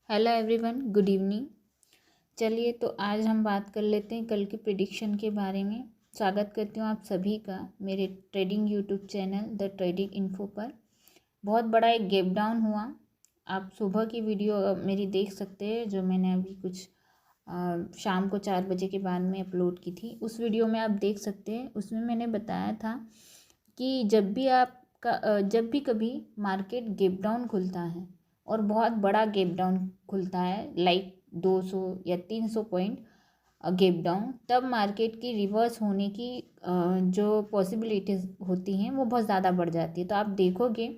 Hello everyone, good evening. चलिए तो आज हम बात कर लेते हैं कल की प्रिडिक्शन के बारे में। स्वागत करती हूँ आप सभी का मेरे trading YouTube channel the trading info पर। बहुत बड़ा एक गैप डाउन हुआ। आप सुबह की वीडियो मेरी देख सकते हैं जो मैंने अभी कुछ शाम को 4 बजे के बाद में अपलोड की थी। उस वीडियो में आप देख सकते हैं, उसमें मैंने बताया था कि जब भी कभी मार्केट गैप डाउन खुलता है और बहुत बड़ा गैप डाउन खुलता है, लाइक 200 या 300 पॉइंट गैप डाउन, तब मार्केट की रिवर्स होने की जो पॉसिबिलिटीज़ होती हैं वो बहुत ज़्यादा बढ़ जाती है। तो आप देखोगे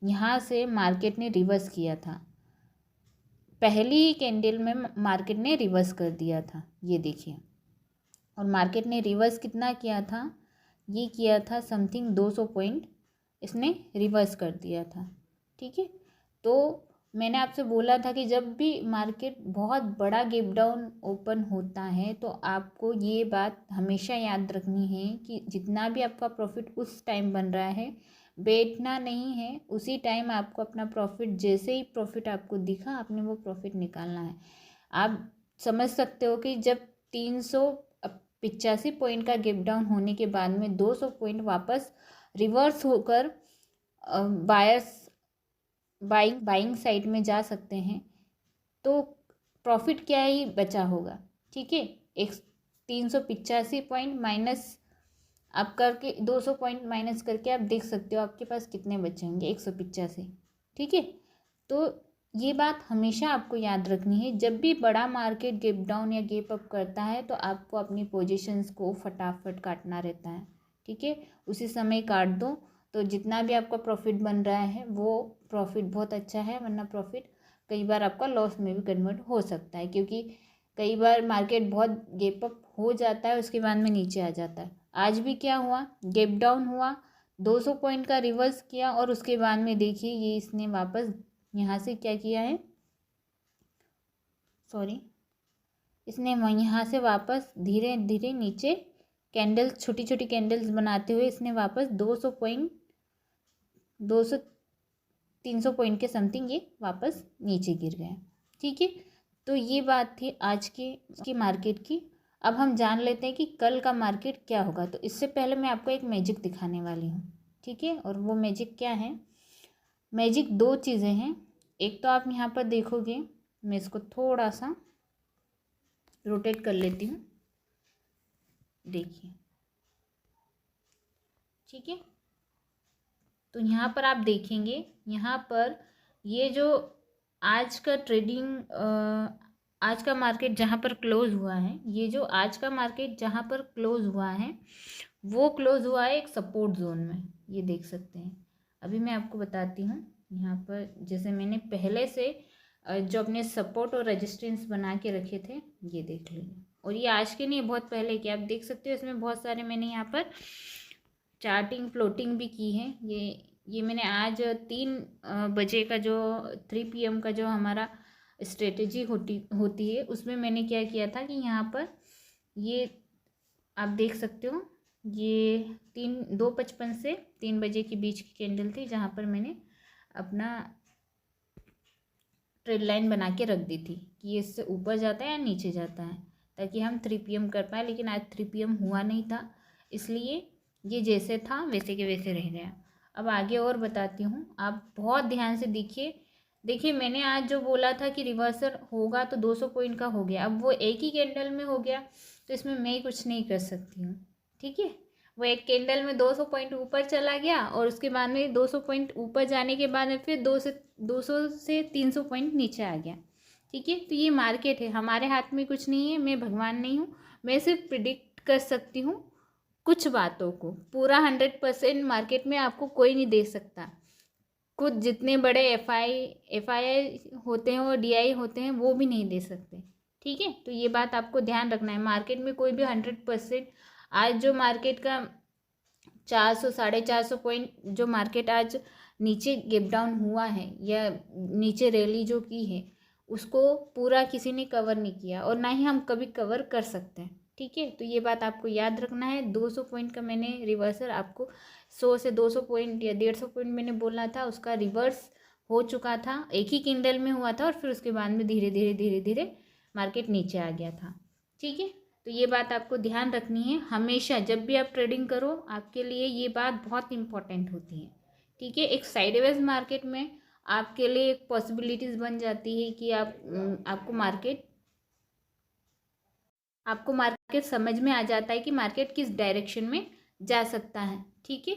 यहाँ से मार्केट ने रिवर्स किया था, पहली ही कैंडल में मार्केट ने रिवर्स कर दिया था, ये देखिए। और मार्केट ने रिवर्स कितना किया था, ये किया था समथिंग 200 पॉइंट इसने रिवर्स कर दिया था। ठीक है, तो मैंने आपसे बोला था कि जब भी मार्केट बहुत बड़ा गैप डाउन ओपन होता है तो आपको ये बात हमेशा याद रखनी है कि जितना भी आपका प्रॉफिट उस टाइम बन रहा है, बैठना नहीं है। उसी टाइम आपको अपना प्रॉफिट, जैसे ही प्रॉफिट आपको दिखा, आपने वो प्रॉफिट निकालना है। आप समझ सकते हो कि जब 385 पॉइंट का गैप डाउन होने के बाद में 200 पॉइंट वापस रिवर्स होकर बायर्स बाइंग साइड में जा सकते हैं, तो प्रॉफिट क्या ही बचा होगा। ठीक है, एक 385 पॉइंट माइनस आप करके 200 पॉइंट माइनस करके आप देख सकते हो आपके पास कितने बचे होंगे, 185। ठीक है, तो ये बात हमेशा आपको याद रखनी है। जब भी बड़ा मार्केट गैप डाउन या गैप अप करता है तो आपको अपनी पोजीशंस को फटाफट काटना रहता है। ठीक है, उसी समय काट दो तो जितना भी आपका प्रॉफिट बन रहा है वो प्रॉफिट बहुत अच्छा है, वरना प्रॉफिट कई बार आपका लॉस में भी कन्वर्ट हो सकता है, क्योंकि कई बार मार्केट बहुत गैप अप हो जाता है, उसके बाद में नीचे आ जाता है। आज भी क्या हुआ, गैप डाउन हुआ, 200 पॉइंट का रिवर्स किया और उसके बाद में देखिए ये इसने वापस यहाँ से क्या किया है, इसने यहाँ से वापस धीरे धीरे नीचे कैंडल्स, छोटी छोटी कैंडल्स बनाते हुए इसने वापस 200 300 पॉइंट के समथिंग ये वापस नीचे गिर गए। ठीक है, तो ये बात थी आज की मार्केट की। अब हम जान लेते हैं कि कल का मार्केट क्या होगा। तो इससे पहले मैं आपको एक मैजिक दिखाने वाली हूँ। ठीक है, और वो मैजिक क्या है, मैजिक 2 चीज़ें हैं। एक तो आप यहाँ पर देखोगे, मैं इसको थोड़ा सा रोटेट कर लेती हूँ, देखिए। ठीक है, तो यहाँ पर आप देखेंगे, यहाँ पर ये जो आज का आज का मार्केट जहाँ पर क्लोज हुआ है, ये जो आज का मार्केट जहाँ पर क्लोज हुआ है वो क्लोज हुआ है एक सपोर्ट जोन में, ये देख सकते हैं। अभी मैं आपको बताती हूँ, यहाँ पर जैसे मैंने पहले से जो अपने सपोर्ट और रेजिस्टेंस बना के रखे थे, ये देख लीजिए। और ये आज के नहीं, बहुत पहले के, आप देख सकते हो। इसमें बहुत सारे मैंने यहाँ पर चार्टिंग प्लॉटिंग भी की है। ये मैंने आज 3 बजे का जो 3 PM का जो हमारा स्ट्रेटजी होती है, उसमें मैंने क्या किया था कि यहाँ पर ये आप देख सकते हो, ये 2:55 से 3 बजे के बीच की कैंडल थी, जहाँ पर मैंने अपना ट्रेड लाइन बना के रख दी थी कि ये इससे ऊपर जाता है या नीचे जाता है, ताकि हम 3 PM कर पाए। लेकिन आज 3 PM हुआ नहीं था, इसलिए ये जैसे था वैसे के वैसे रह गया। अब आगे और बताती हूँ, आप बहुत ध्यान से देखिए मैंने आज जो बोला था कि रिवर्सल होगा तो 200 पॉइंट का हो गया, अब वो एक ही कैंडल में हो गया, तो इसमें मैं कुछ नहीं कर सकती हूँ। ठीक है, वो एक कैंडल में 200 पॉइंट ऊपर चला गया और उसके बाद में 200 पॉइंट ऊपर जाने के बाद में फिर 200 से 300 पॉइंट नीचे आ गया। ठीक है, तो ये मार्केट है, हमारे हाथ में कुछ नहीं है। मैं भगवान नहीं हूँ, मैं सिर्फ प्रिडिक्ट कर सकती हूँ कुछ बातों को। पूरा 100% मार्केट में आपको कोई नहीं दे सकता। कुछ जितने बड़े FI होते हैं और DI होते हैं वो भी नहीं दे सकते। ठीक है, तो ये बात आपको ध्यान रखना है। मार्केट में कोई भी 100%, आज जो मार्केट का 400 450 पॉइंट जो मार्केट आज नीचे गैप डाउन हुआ है या नीचे रैली जो की है, उसको पूरा किसी ने कवर नहीं किया और ना ही हम कभी कवर कर सकते हैं। ठीक है, तो ये बात आपको याद रखना है। 200 पॉइंट का मैंने रिवर्सल आपको 100 से 200 पॉइंट या 150 पॉइंट मैंने बोला था, उसका रिवर्स हो चुका था, एक ही कैंडल में हुआ था और फिर उसके बाद में धीरे धीरे धीरे धीरे मार्केट नीचे आ गया था। ठीक है, तो ये बात आपको ध्यान रखनी है हमेशा जब भी आप ट्रेडिंग करो, आपके लिए ये बात बहुत इंपॉर्टेंट होती है। ठीक है, एक साइडवेज मार्केट में आपके लिए एक पॉसिबिलिटीज़ बन जाती है कि आपको मार्केट समझ में आ जाता है कि मार्केट किस डायरेक्शन में जा सकता है। ठीक है,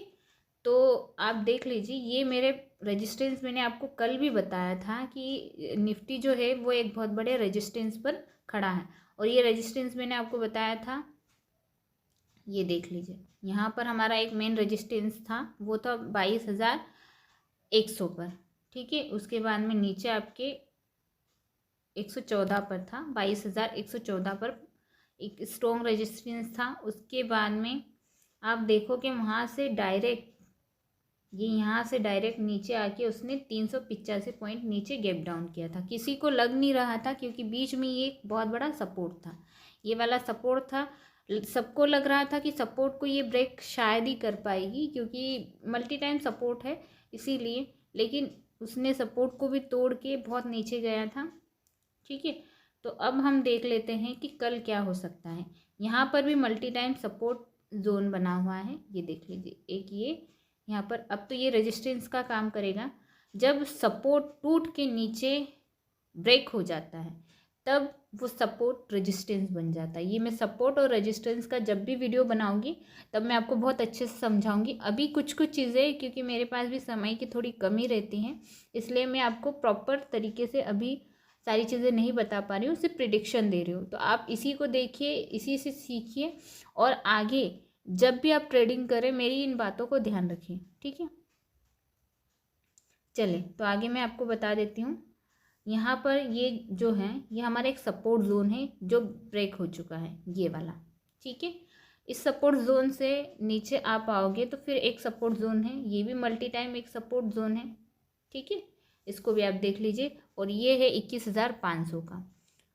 तो आप देख लीजिए, ये मेरे रेजिस्टेंस मैंने आपको कल भी बताया था कि निफ्टी जो है वो एक बहुत बड़े रेजिस्टेंस पर खड़ा है, और ये रेजिस्टेंस मैंने आपको बताया था, ये देख लीजिए यहाँ पर हमारा एक मेन रेजिस्टेंस था, वो था 22,100 पर। ठीक है, उसके बाद में नीचे आपके 114 पर था, 22,114 पर एक स्ट्रॉन्ग रेजिस्टेंस था। उसके बाद में आप देखो कि वहाँ से डायरेक्ट यहाँ से डायरेक्ट नीचे आके उसने 385 पॉइंट नीचे गैप डाउन किया था। किसी को लग नहीं रहा था क्योंकि बीच में ये एक बहुत बड़ा सपोर्ट था, ये वाला सपोर्ट था। सबको लग रहा था कि सपोर्ट को ये ब्रेक शायद ही कर पाएगी क्योंकि मल्टी टाइम सपोर्ट है इसीलिए, लेकिन उसने सपोर्ट को भी तोड़ के बहुत नीचे गया था। ठीक है, तो अब हम देख लेते हैं कि कल क्या हो सकता है। यहाँ पर भी मल्टी टाइम सपोर्ट जोन बना हुआ है, ये देख लीजिए, एक ये यहाँ पर। अब तो ये रेजिस्टेंस का काम करेगा, जब सपोर्ट टूट के नीचे ब्रेक हो जाता है तब वो सपोर्ट रेजिस्टेंस बन जाता है। ये मैं सपोर्ट और रेजिस्टेंस का जब भी वीडियो बनाऊंगी तब मैं आपको बहुत अच्छे से समझाऊंगी। अभी कुछ कुछ चीज़ें क्योंकि मेरे पास भी समय की थोड़ी कमी रहती हैं, इसलिए मैं आपको प्रॉपर तरीके से अभी सारी चीज़ें नहीं बता पा रही हूँ, सिर्फ प्रिडिक्शन दे रही हूँ। तो आप इसी को देखिए, इसी से सीखिए, और आगे जब भी आप ट्रेडिंग करें मेरी इन बातों को ध्यान रखिए। ठीक है, चलिए तो आगे मैं आपको बता देती हूँ। यहाँ पर ये जो है ये हमारा एक सपोर्ट जोन है जो ब्रेक हो चुका है, ये वाला। ठीक है, इस सपोर्ट जोन से नीचे आप आओगे तो फिर एक सपोर्ट जोन है, ये भी मल्टी टाइम एक सपोर्ट जोन है। ठीक है, इसको भी आप देख लीजिए, और ये है 21,500 का।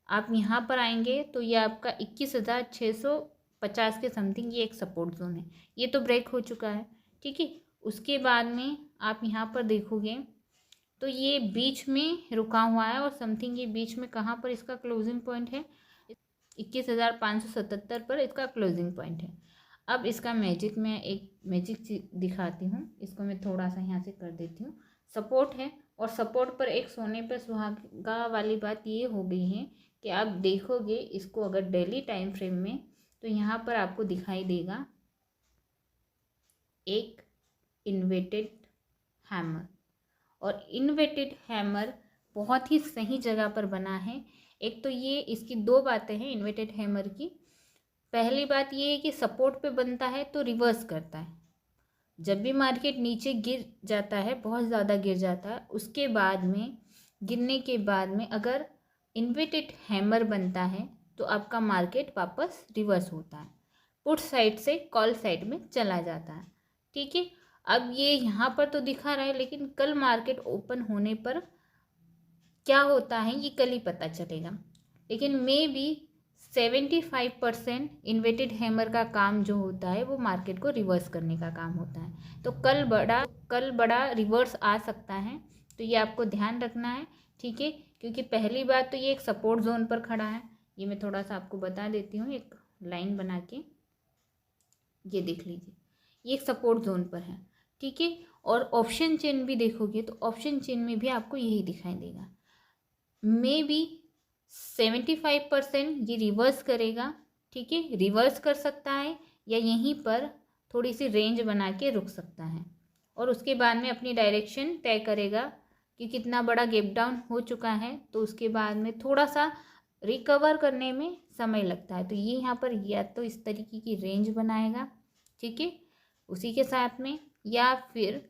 आप यहाँ पर आएंगे तो ये आपका 21,650 के समथिंग ये एक सपोर्ट जोन है, ये तो ब्रेक हो चुका है। ठीक है, उसके बाद में आप यहाँ पर देखोगे तो ये बीच में रुका हुआ है, और समथिंग ये बीच में कहाँ पर इसका क्लोजिंग पॉइंट है, 21,577 पर इसका क्लोजिंग पॉइंट है। अब इसका मैजिक, मैं एक मैजिक दिखाती हूँ, इसको मैं थोड़ा सा यहाँ से कर देती हूँ। सपोर्ट है, और सपोर्ट पर एक सोने पर सुहागा वाली बात ये हो गई है कि आप देखोगे इसको अगर डेली टाइम फ्रेम में, तो यहाँ पर आपको दिखाई देगा एक इन्वर्टेड हैमर, और इन्वर्टेड हैमर बहुत ही सही जगह पर बना है। एक तो ये इसकी दो बातें हैं इन्वर्टेड हैमर की। पहली बात ये है कि सपोर्ट पे बनता है तो रिवर्स करता है, जब भी मार्केट नीचे गिर जाता है, बहुत ज़्यादा गिर जाता है, उसके बाद में गिरने के बाद में अगर इन्वर्टेड हैमर बनता है तो आपका मार्केट वापस रिवर्स होता है, पुट साइड से कॉल साइड में चला जाता है। ठीक है, अब ये यहाँ पर तो दिखा रहा है, लेकिन कल मार्केट ओपन होने पर क्या होता है ये कल ही पता चलेगा। लेकिन मे बी 75% इन्वर्टेड हैमर का काम जो होता है वो मार्केट को रिवर्स करने का काम होता है, तो कल बड़ा रिवर्स आ सकता है, तो ये आपको ध्यान रखना है। ठीक है, क्योंकि पहली बात तो ये एक सपोर्ट जोन पर खड़ा है, ये मैं थोड़ा सा आपको बता देती हूँ एक लाइन बना के, ये देख लीजिए, ये एक सपोर्ट जोन पर है। ठीक है, और ऑप्शन चेन भी देखोगे तो ऑप्शन चेन में भी आपको यही दिखाई देगा, मे बी 75% ये रिवर्स करेगा। ठीक है, रिवर्स कर सकता है या यहीं पर थोड़ी सी रेंज बना के रुक सकता है, और उसके बाद में अपनी डायरेक्शन तय करेगा कि कितना बड़ा गैप डाउन हो चुका है, तो उसके बाद में थोड़ा सा रिकवर करने में समय लगता है। तो ये यहाँ पर या तो इस तरीके की रेंज बनाएगा, ठीक है, उसी के साथ में, या फिर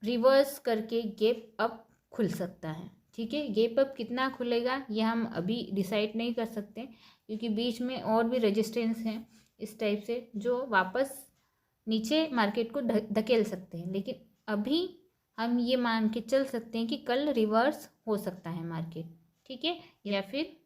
रिवर्स करके गैप अप खुल सकता है। ठीक है, गैप अप कितना खुलेगा ये हम अभी डिसाइड नहीं कर सकते, क्योंकि बीच में और भी रेजिस्टेंस हैं इस टाइप से जो वापस नीचे मार्केट को धकेल सकते हैं। लेकिन अभी हम ये मान के चल सकते हैं कि कल रिवर्स हो सकता है मार्केट। ठीक है, या फिर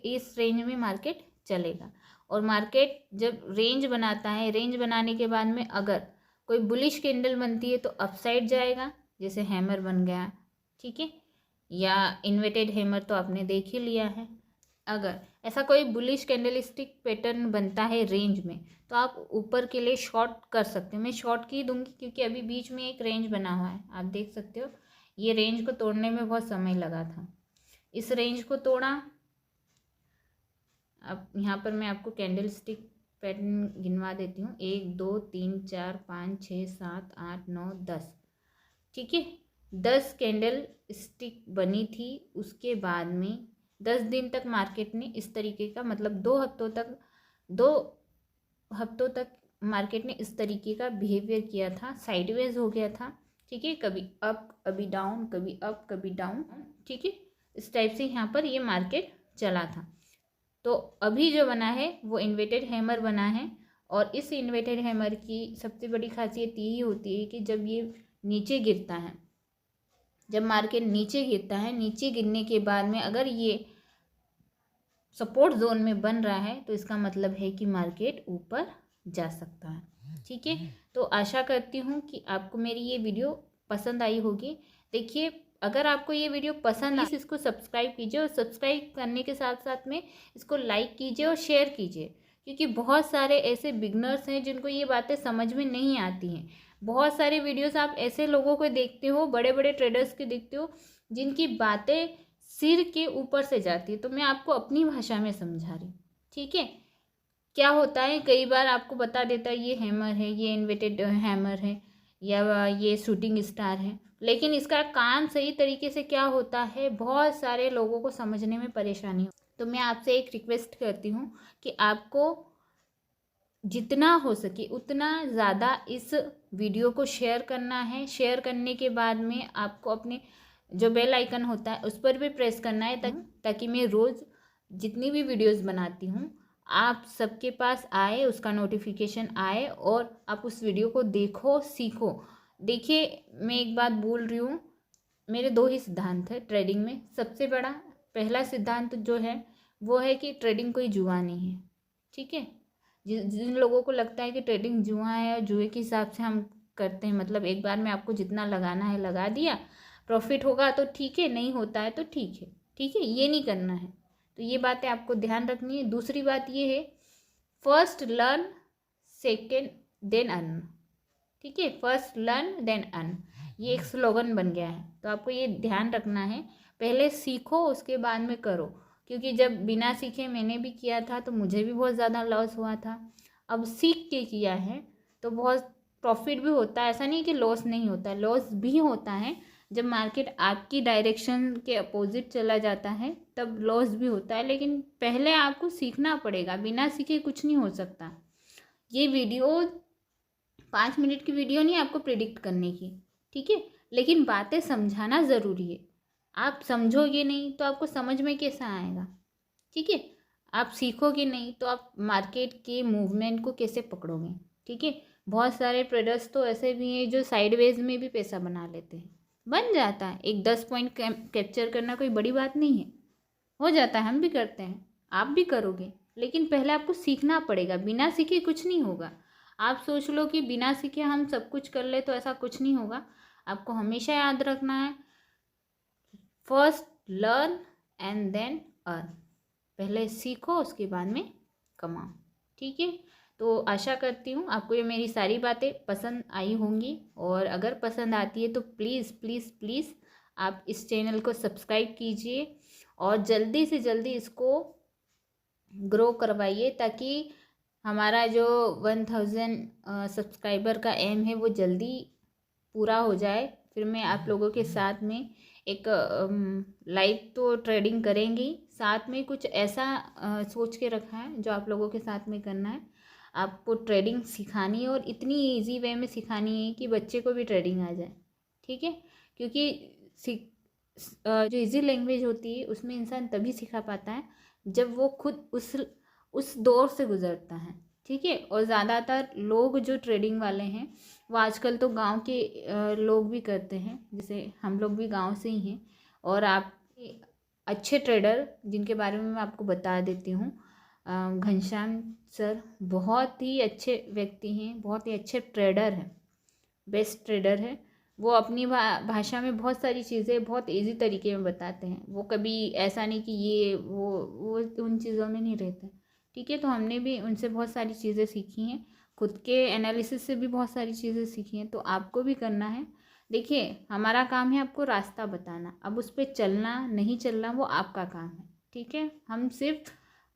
इस रेंज में मार्केट चलेगा। और मार्केट जब रेंज बनाता है, रेंज बनाने के बाद में अगर कोई बुलिश कैंडल बनती है तो अपसाइड जाएगा, जैसे हैमर बन गया, ठीक है, या इन्वर्टेड हैमर तो आपने देख ही लिया है। अगर ऐसा कोई बुलिश कैंडलस्टिक पैटर्न बनता है रेंज में तो आप ऊपर के लिए शॉर्ट कर सकते हो। मैं शॉर्ट की दूंगी क्योंकि अभी बीच में एक रेंज बना हुआ है, आप देख सकते हो। ये रेंज को तोड़ने में बहुत समय लगा था, इस रेंज को तोड़ा। अब यहाँ पर मैं आपको कैंडलस्टिक पैटर्न गिनवा देती हूँ, 1 2 3 4 5 6 7 8 9 10, ठीक है। 10 कैंडल स्टिक बनी थी, उसके बाद में 10 दिन तक मार्केट ने इस तरीके का, मतलब 2 हफ्तों तक मार्केट ने इस तरीके का बिहेवियर किया था, साइडवेज हो गया था, ठीक है। कभी अप कभी डाउन, कभी अप कभी डाउन, ठीक है। इस टाइप से यहाँ पर ये मार्केट चला था। तो अभी जो बना है वो इन्वर्टेड हैमर बना है, और इस इन्वर्टेड हैमर की सबसे बड़ी खासियत यही होती है कि जब ये नीचे गिरता है, जब मार्केट नीचे गिरता है, नीचे गिरने के बाद में अगर ये सपोर्ट जोन में बन रहा है तो इसका मतलब है कि मार्केट ऊपर जा सकता है, ठीक है। तो आशा करती हूँ कि आपको मेरी ये वीडियो पसंद आई होगी। देखिए, अगर आपको ये वीडियो पसंद आई, इसको सब्सक्राइब कीजिए, और सब्सक्राइब करने के साथ साथ में इसको लाइक कीजिए और शेयर कीजिए, क्योंकि बहुत सारे ऐसे बिगनर्स हैं जिनको ये बातें समझ में नहीं आती हैं। बहुत सारे वीडियोस आप ऐसे लोगों को देखते हो, बड़े बड़े ट्रेडर्स के देखते हो, जिनकी बातें सिर के ऊपर से जाती है। तो मैं आपको अपनी भाषा में समझा रही, ठीक है। क्या होता है, कई बार आपको बता देता है ये हैमर है, ये इन्वर्टेड हैमर है, या ये शूटिंग स्टार है, लेकिन इसका काम सही तरीके से क्या होता है, बहुत सारे लोगों को समझने में परेशानी हो। तो मैं आपसे एक रिक्वेस्ट करती हूँ कि आपको जितना हो सके उतना ज़्यादा इस वीडियो को शेयर करना है। शेयर करने के बाद में आपको अपने जो बेल आइकन होता है उस पर भी प्रेस करना है, ताकि मैं रोज़ जितनी भी वीडियोस बनाती हूँ आप सबके पास आए, उसका नोटिफिकेशन आए, और आप उस वीडियो को देखो, सीखो। देखिए, मैं एक बात बोल रही हूँ, मेरे 2 ही सिद्धांत है ट्रेडिंग में। सबसे बड़ा पहला सिद्धांत जो है वो है कि ट्रेडिंग कोई जुआ नहीं है, ठीक है। जिन लोगों को लगता है कि ट्रेडिंग जुआ है और जुए के हिसाब से हम करते हैं, मतलब एक बार में आपको जितना लगाना है लगा दिया, प्रॉफिट होगा तो ठीक है, नहीं होता है तो ठीक है, ठीक है, ये नहीं करना है। तो ये बातें आपको ध्यान रखनी है। दूसरी बात ये है, first learn second then earn, ठीक है। फर्स्ट लर्न देन अर्न, ये एक स्लोगन बन गया है। तो आपको ये ध्यान रखना है, पहले सीखो उसके बाद में करो, क्योंकि जब बिना सीखे मैंने भी किया था तो मुझे भी बहुत ज़्यादा लॉस हुआ था। अब सीख के किया है तो बहुत प्रॉफिट भी होता है, ऐसा नहीं कि लॉस नहीं होता, लॉस भी होता है। जब मार्केट आपकी डायरेक्शन के अपोजिट चला जाता है तब लॉस भी होता है, लेकिन पहले आपको सीखना पड़ेगा, बिना सीखे कुछ नहीं हो सकता। ये वीडियो 5 मिनट की वीडियो नहीं आपको प्रिडिक्ट करने की, ठीक है, लेकिन बातें समझाना ज़रूरी है। आप समझोगे नहीं तो आपको समझ में कैसा आएगा, ठीक है। आप सीखोगे नहीं तो आप मार्केट के मूवमेंट को कैसे पकड़ोगे, ठीक है। बहुत सारे ट्रेडर्स तो ऐसे भी हैं जो साइडवेज में भी पैसा बना लेते हैं, बन जाता है। एक 10 पॉइंट कैप्चर करना कोई बड़ी बात नहीं है, हो जाता है, हम भी करते हैं, आप भी करोगे, लेकिन पहले आपको सीखना पड़ेगा। बिना सीखे कुछ नहीं होगा। आप सोच लो कि बिना सीखे हम सब कुछ कर ले, तो ऐसा कुछ नहीं होगा। आपको हमेशा याद रखना है, first learn and then earn, पहले सीखो उसके बाद में कमाओ, ठीक है। तो आशा करती हूँ आपको ये मेरी सारी बातें पसंद आई होंगी, और अगर पसंद आती है तो प्लीज़ प्लीज़ प्लीज़ आप इस चैनल को सब्सक्राइब कीजिए, और जल्दी से जल्दी इसको ग्रो करवाइए, ताकि हमारा जो 1000 सब्सक्राइबर का एम है वो जल्दी पूरा हो जाए। फिर मैं आप लोगों के साथ में एक लाइव तो ट्रेडिंग करेंगी, साथ में कुछ ऐसा सोच के रखा है जो आप लोगों के साथ में करना है। आपको ट्रेडिंग सिखानी है, और इतनी इजी वे में सिखानी है कि बच्चे को भी ट्रेडिंग आ जाए, ठीक है। क्योंकि जो इजी लैंग्वेज होती है उसमें इंसान तभी सिखा पाता है जब वो खुद उस दौर से गुजरता है, ठीक है। और ज़्यादातर लोग जो ट्रेडिंग वाले हैं वो आजकल तो गांव के लोग भी करते हैं, जैसे हम लोग भी गांव से ही हैं। और आप अच्छे ट्रेडर जिनके बारे में मैं आपको बता देती हूँ, घनश्याम सर बहुत ही अच्छे व्यक्ति हैं, बहुत ही अच्छे ट्रेडर हैं, बेस्ट ट्रेडर है। वो अपनी भाषा में बहुत सारी चीज़ें बहुत इजी तरीके में बताते हैं। वो कभी ऐसा नहीं कि ये वो उन चीज़ों में नहीं रहते। ठीक है, तो हमने भी उनसे बहुत सारी चीज़ें सीखी हैं, खुद के एनालिसिस से भी बहुत सारी चीज़ें सीखी हैं, तो आपको भी करना है। देखिए, हमारा काम है आपको रास्ता बताना, अब उस पर चलना नहीं चलना वो आपका काम है। ठीक है, हम सिर्फ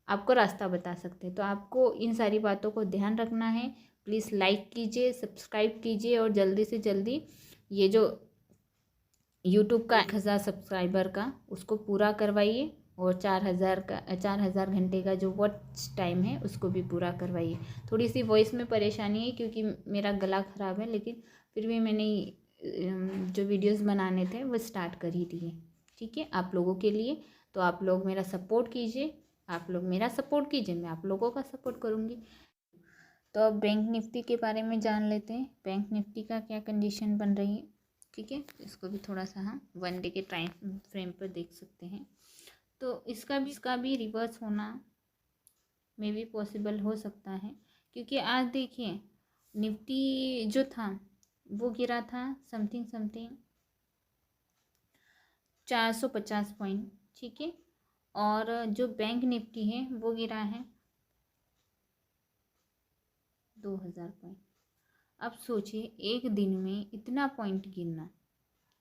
आपको रास्ता बता सकते हैं। तो आपको इन सारी बातों को ध्यान रखना है। प्लीज़ लाइक कीजिए, सब्सक्राइब कीजिए और जल्दी से जल्दी ये जो यूट्यूब का 1,000 सब्सक्राइबर का उसको पूरा करवाइए, और 4,000 घंटे का जो वॉच टाइम है उसको भी पूरा करवाइए। थोड़ी सी वॉइस में परेशानी है क्योंकि मेरा गला ख़राब है, लेकिन फिर भी मैंने जो वीडियोस बनाने थे वो स्टार्ट कर ही दिए। ठीक है, आप लोगों के लिए। तो आप लोग मेरा सपोर्ट कीजिए, आप लोग मेरा सपोर्ट कीजिए, मैं आप लोगों का सपोर्ट करूँगी। तो अब बैंक निफ्टी के बारे में जान लेते हैं, बैंक निफ्टी का क्या कंडीशन बन रही है। ठीक है, इसको भी थोड़ा सा हम 1 डे के टाइम फ्रेम पर देख सकते हैं। तो इसका भी रिवर्स होना में भी पॉसिबल हो सकता है, क्योंकि आज देखिए निफ्टी जो था वो गिरा था समथिंग 450 पॉइंट। ठीक है, और जो बैंक निफ्टी है वो गिरा है 2,000 पॉइंट। अब सोचिए एक दिन में इतना पॉइंट गिरना।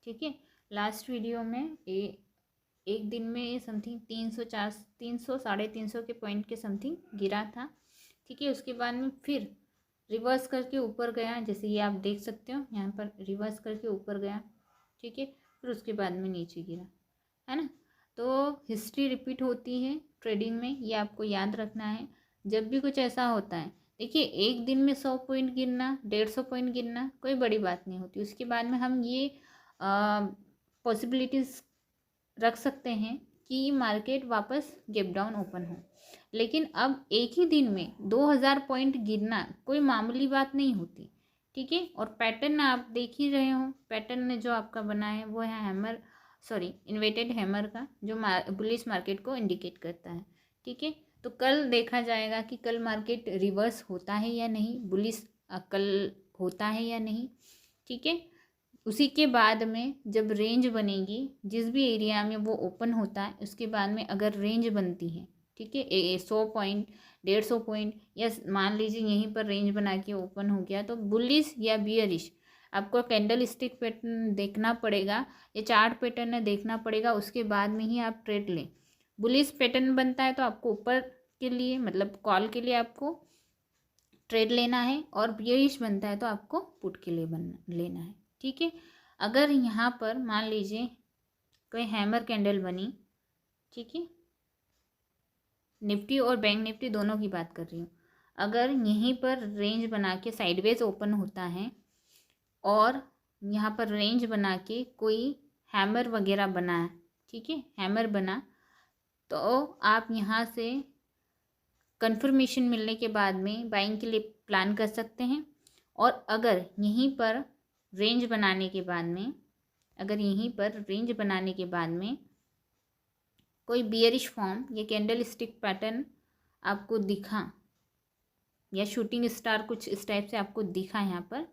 ठीक है, लास्ट वीडियो में एक दिन में समथिंग 300 के पॉइंट के समथिंग गिरा था। ठीक है, उसके बाद में फिर रिवर्स करके ऊपर गया, जैसे ये आप देख सकते हो यहाँ पर रिवर्स करके ऊपर गया। ठीक है, फिर उसके बाद में नीचे गिरा, है ना। तो हिस्ट्री रिपीट होती है ट्रेडिंग में, ये आपको याद रखना है। जब भी कुछ ऐसा होता है, देखिए एक दिन में 100 पॉइंट गिरना, 150 पॉइंट गिरना कोई बड़ी बात नहीं होती। उसके बाद में हम ये पॉसिबिलिटीज़ रख सकते हैं कि मार्केट वापस गैप डाउन ओपन हो। लेकिन अब एक ही दिन में 2,000 पॉइंट गिरना कोई मामूली बात नहीं होती। ठीक है, और पैटर्न आप देख ही रहे हो, पैटर्न जो आपका बना है वो है हैमर, सॉरी इन्वर्टेड हैमर का, जो बुलिश मार्केट को इंडिकेट करता है। ठीक है, तो कल देखा जाएगा कि कल मार्केट रिवर्स होता है या नहीं, बुलिश कल होता है या नहीं। ठीक है, उसी के बाद में जब रेंज बनेगी, जिस भी एरिया में वो ओपन होता है उसके बाद में अगर रेंज बनती है, ठीक है, 100 पॉइंट 150 पॉइंट, या मान लीजिए यहीं पर रेंज बना के ओपन हो गया, तो बुलिश या बियरिश आपको कैंडल स्टिक पैटर्न देखना पड़ेगा या चार्ट पैटर्न देखना पड़ेगा, उसके बाद में ही आप ट्रेड लें। बुलिश पैटर्न बनता है तो आपको ऊपर के लिए मतलब कॉल के लिए आपको ट्रेड लेना है, और बियरिश बनता है तो आपको पुट के लिए लेना है। ठीक है, अगर यहाँ पर मान लीजिए कोई हैमर कैंडल बनी, ठीक है, निफ्टी और बैंक निफ्टी दोनों की बात कर रही हूँ, अगर यहीं पर रेंज बना के साइडवेज ओपन होता है और यहाँ पर रेंज बना के कोई हैमर वगैरह बना है, ठीक है, हैमर बना, तो आप यहाँ से कंफर्मेशन मिलने के बाद में बाइंग के लिए प्लान कर सकते हैं। और अगर यहीं पर रेंज बनाने के बाद में, अगर यहीं पर रेंज बनाने के बाद में कोई बियरिश फॉर्म या कैंडल स्टिक पैटर्न आपको दिखा, या शूटिंग स्टार कुछ इस टाइप से आपको दिखा, यहाँ पर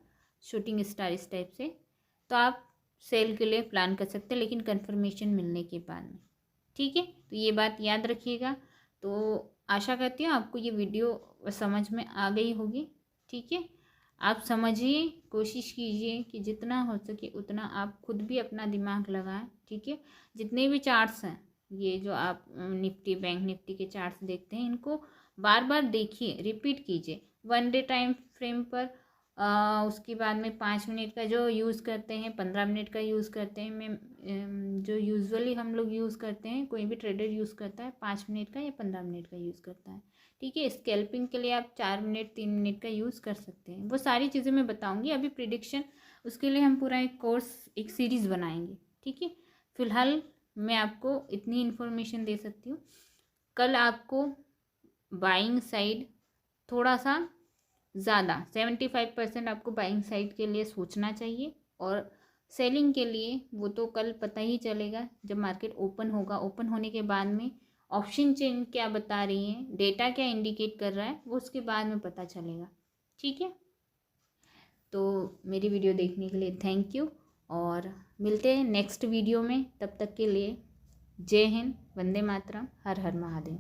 शूटिंग स्टार इस टाइप से, तो आप सेल के लिए प्लान कर सकते हैं, लेकिन कंफर्मेशन मिलने के बाद में। ठीक है, तो ये बात याद रखिएगा। तो आशा करती हूँ आपको ये वीडियो समझ में आ गई होगी। ठीक है, आप समझिए, कोशिश कीजिए कि जितना हो सके उतना आप खुद भी अपना दिमाग लगाएं। ठीक है, जितने भी चार्ट्स हैं, ये जो आप निफ्टी बैंक निफ्टी के चार्ट्स देखते हैं, इनको बार बार देखिए, रिपीट कीजिए 1 डे टाइम फ्रेम पर। उसके बाद में 5 मिनट का जो यूज़ करते हैं, 15 मिनट का यूज़ करते हैं। मैं जो यूजुअली हम लोग यूज़ करते हैं, कोई भी ट्रेडर यूज़ करता है 5 मिनट का या 15 मिनट का यूज़ करता है। ठीक है, स्कैल्पिंग के लिए आप 4 मिनट 3 मिनट का यूज़ कर सकते हैं। वो सारी चीज़ें मैं बताऊँगी अभी प्रिडिक्शन, उसके लिए हम पूरा एक कोर्स, एक सीरीज़ बनाएंगे। ठीक है, फिलहाल मैं आपको इतनी इन्फॉर्मेशन दे सकती हूँ। कल आपको बाइंग साइड थोड़ा सा ज़्यादा 75% आपको बाइंग साइड के लिए सोचना चाहिए, और सेलिंग के लिए वो तो कल पता ही चलेगा जब मार्केट ओपन होगा। ओपन होने के बाद में ऑप्शन चेन क्या बता रही है, डेटा क्या इंडिकेट कर रहा है, वो उसके बाद में पता चलेगा। ठीक है, तो मेरी वीडियो देखने के लिए थैंक यू, और मिलते हैं नेक्स्ट वीडियो में। तब तक के लिए जय हिंद, वंदे मातरम, हर हर महादेव।